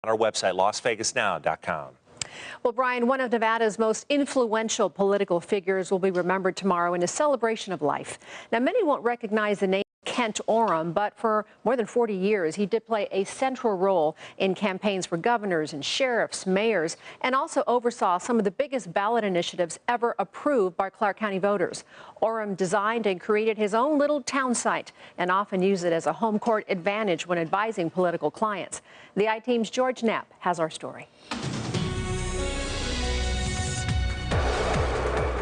on our website, LasVegasNow.com. Well, Brian, one of Nevada's most influential political figures will be remembered tomorrow in a celebration of life. Now, many won't recognize the name Kent Oram, but for more than 40 years, he did play a central role in campaigns for governors and sheriffs, mayors, and also oversaw some of the biggest ballot initiatives ever approved by Clark County voters. Oram designed and created his own little town site and often used it as a home court advantage when advising political clients. The I-Team's George Knapp has our story.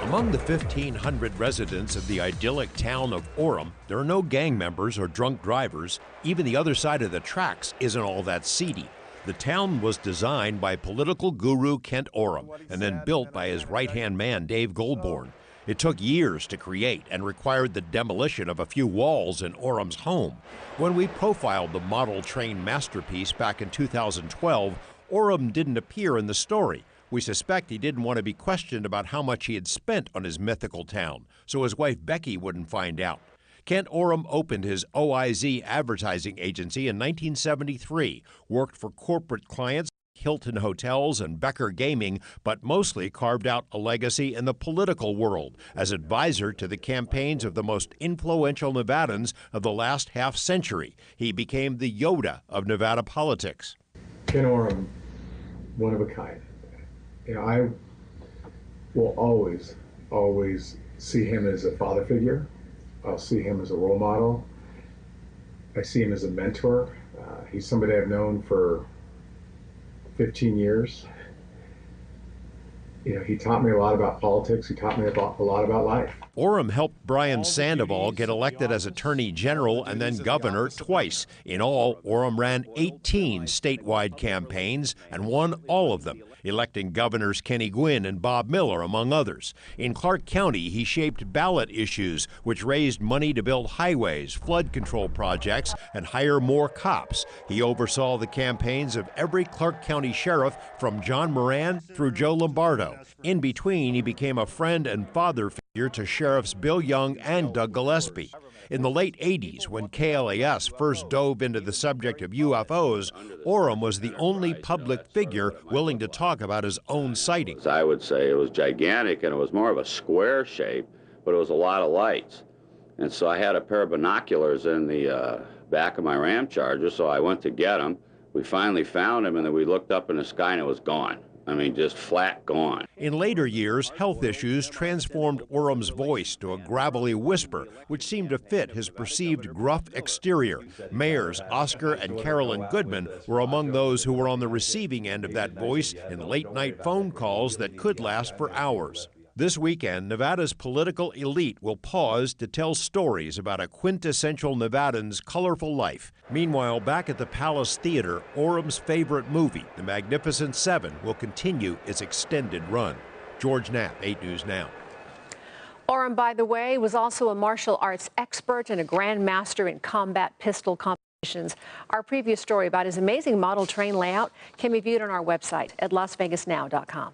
Among the 1,500 residents of the idyllic town of Oram, there are no gang members or drunk drivers. Even the other side of the tracks isn't all that seedy. The town was designed by political guru Kent Oram and then built by his right-hand man, Dave Goldborn. It took years to create and required the demolition of a few walls in Oram's home. When we profiled the model train masterpiece back in 2012, Oram didn't appear in the story. We suspect he didn't want to be questioned about how much he had spent on his mythical town, so his wife Becky wouldn't find out. Kent Oram opened his OIZ advertising agency in 1973, worked for corporate clients, Hilton Hotels and Becker Gaming, but mostly carved out a legacy in the political world as advisor to the campaigns of the most influential Nevadans of the last half century. He became the Yoda of Nevada politics. Kent Oram, one of a kind. You know, I will always see him as a father figure. I'll see him as a role model. I see him as a mentor. He's somebody I've known for 15 years. You know, he taught me a lot about politics. He taught me a lot about life. Oram helped Brian Sandoval get elected as Attorney General and then governor twice. In all, Oram ran 18 statewide campaigns and won all of them, electing governors Kenny Gwinn and Bob Miller, among others. In Clark County, he shaped ballot issues, which raised money to build highways, flood control projects, and hire more cops. He oversaw the campaigns of every Clark County sheriff from John Moran through Joe Lombardo. In between, he became a friend and father figure to Sheriffs Bill Young and Doug Gillespie. In the late 80s, when KLAS first dove into the subject of UFOs, Oram was the only public figure willing to talk about his own sightings. I would say it was gigantic, and it was more of a square shape, but it was a lot of lights. And so I had a pair of binoculars in the back of my Ram Charger, so I went to get them. We finally found him, and then we looked up in the sky, and it was gone. I mean, just flat gone. In later years, health issues transformed Oram's voice to a gravelly whisper, which seemed to fit his perceived gruff exterior. Mayors Oscar and Carolyn Goodman were among those who were on the receiving end of that voice in late-night phone calls that could last for hours. This weekend, Nevada's political elite will pause to tell stories about a quintessential Nevadan's colorful life. Meanwhile, back at the Palace Theater, Oram's favorite movie, The Magnificent Seven, will continue its extended run. George Knapp, 8 News Now. Oram, by the way, was also a martial arts expert and a grandmaster in combat pistol competitions. Our previous story about his amazing model train layout can be viewed on our website at LasVegasNow.com.